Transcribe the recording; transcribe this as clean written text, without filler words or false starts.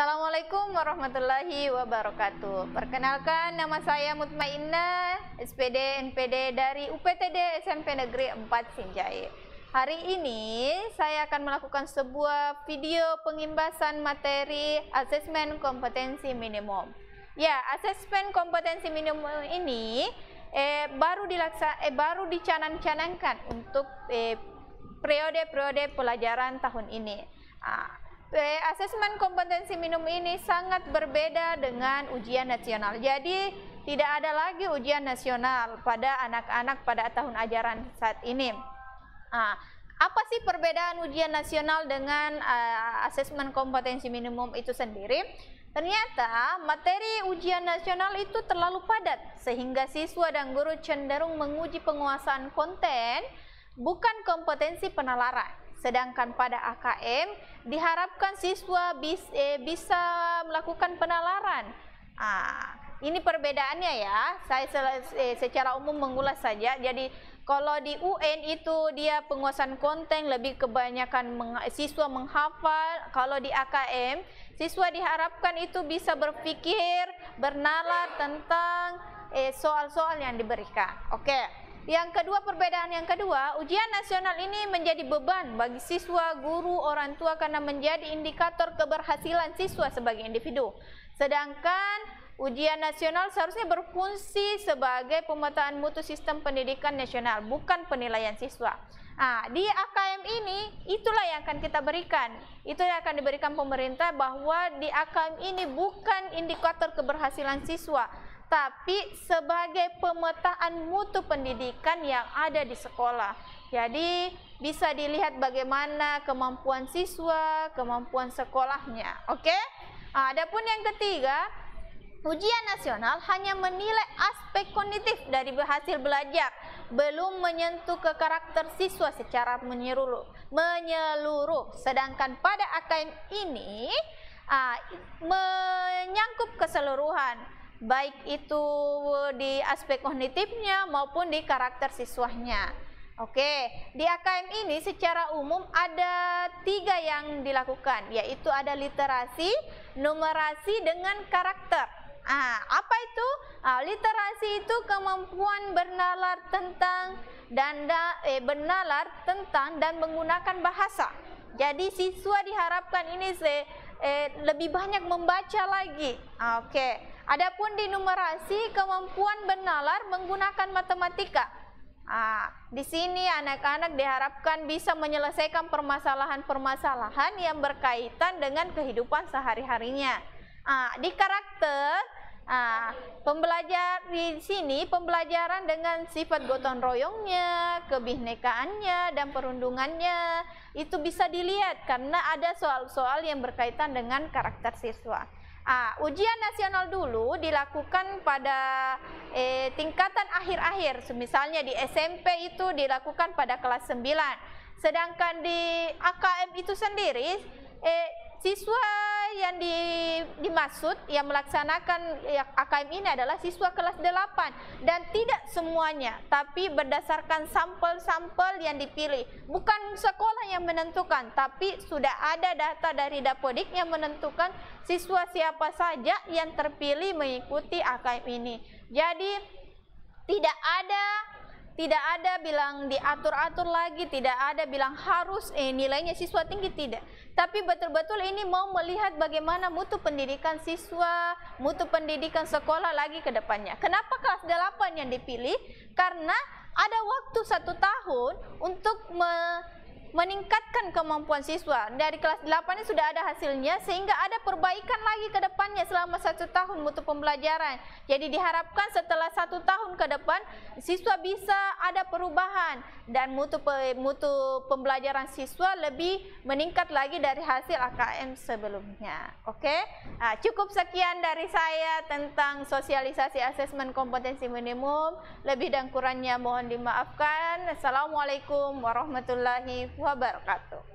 Assalamualaikum warahmatullahi wabarakatuh. Perkenalkan, nama saya Mutmainnah, SPD NPD dari UPTD SMP Negeri 4 Sinjai. Hari ini saya akan melakukan sebuah video pengimbasan materi asesmen kompetensi minimum. Ya, asesmen kompetensi minimum ini baru dicanangkan untuk periode-periode pelajaran tahun ini. Asesmen kompetensi minimum ini sangat berbeda dengan ujian nasional. Jadi tidak ada lagi ujian nasional pada anak-anak pada tahun ajaran saat ini. Apa sih perbedaan ujian nasional dengan asesmen kompetensi minimum itu sendiri? Ternyata materi ujian nasional itu terlalu padat sehingga siswa dan guru cenderung menguji penguasaan konten bukan kompetensi penalaran. Sedangkan pada AKM diharapkan siswa bisa melakukan penalaran. Ini perbedaannya ya. Saya secara umum mengulas saja. Jadi kalau di UN itu dia penguasaan konten lebih kebanyakan siswa menghafal. Kalau di AKM siswa diharapkan itu bisa berpikir, bernalar tentang soal-soal yang diberikan. Oke. Yang kedua, perbedaan yang kedua, ujian nasional ini menjadi beban bagi siswa, guru, orang tua karena menjadi indikator keberhasilan siswa sebagai individu. Sedangkan ujian nasional seharusnya berfungsi sebagai pemetaan mutu sistem pendidikan nasional, bukan penilaian siswa. Di AKM ini itulah yang akan kita berikan. Itu yang akan diberikan pemerintah bahwa di AKM ini bukan indikator keberhasilan siswa, tapi sebagai pemetaan mutu pendidikan yang ada di sekolah. Jadi bisa dilihat bagaimana kemampuan siswa, kemampuan sekolahnya. Oke? Adapun yang ketiga, ujian nasional hanya menilai aspek kognitif dari hasil belajar, belum menyentuh ke karakter siswa secara menyeluruh. Sedangkan pada AKM ini menyangkup keseluruhan, baik itu di aspek kognitifnya maupun di karakter siswanya. Oke, di AKM ini secara umum ada 3 yang dilakukan, yaitu ada literasi, numerasi, dengan karakter. Apa itu? Literasi itu kemampuan bernalar tentang dan menggunakan bahasa. Jadi siswa diharapkan ini lebih banyak membaca lagi. Oke. Adapun di numerasi, kemampuan bernalar menggunakan matematika. Di sini anak-anak diharapkan bisa menyelesaikan permasalahan-permasalahan yang berkaitan dengan kehidupan sehari-harinya. Di karakter, di sini pembelajaran dengan sifat gotong royongnya, kebinekaannya, dan perundungannya itu bisa dilihat karena ada soal-soal yang berkaitan dengan karakter siswa. Ujian nasional dulu dilakukan pada tingkatan akhir-akhir, misalnya di SMP itu dilakukan pada kelas 9. Sedangkan di AKM itu sendiri, siswa yang dimaksud yang melaksanakan AKM ini adalah siswa kelas 8, dan tidak semuanya, tapi berdasarkan sampel-sampel yang dipilih. Bukan sekolah yang menentukan, tapi sudah ada data dari Dapodik yang menentukan siswa siapa saja yang terpilih mengikuti AKM ini. Jadi tidak ada bilang diatur-atur lagi, tidak ada bilang harus nilainya siswa tinggi, tidak. Tapi betul-betul ini mau melihat bagaimana mutu pendidikan siswa, mutu pendidikan sekolah lagi ke depannya. Kenapa kelas 8 yang dipilih? Karena ada waktu 1 tahun untuk meningkatkan kemampuan siswa. Dari kelas 8 ini sudah ada hasilnya, sehingga ada perbaikan lagi ke depannya selama 1 tahun mutu pembelajaran. Jadi diharapkan setelah 1 tahun ke depan siswa bisa ada perubahan dan mutu pembelajaran siswa lebih meningkat lagi dari hasil AKM sebelumnya. Oke? Cukup sekian dari saya tentang sosialisasi asesmen kompetensi minimum. Lebih dan kurangnya mohon dimaafkan. Assalamualaikum warahmatullahi wabarakatuh.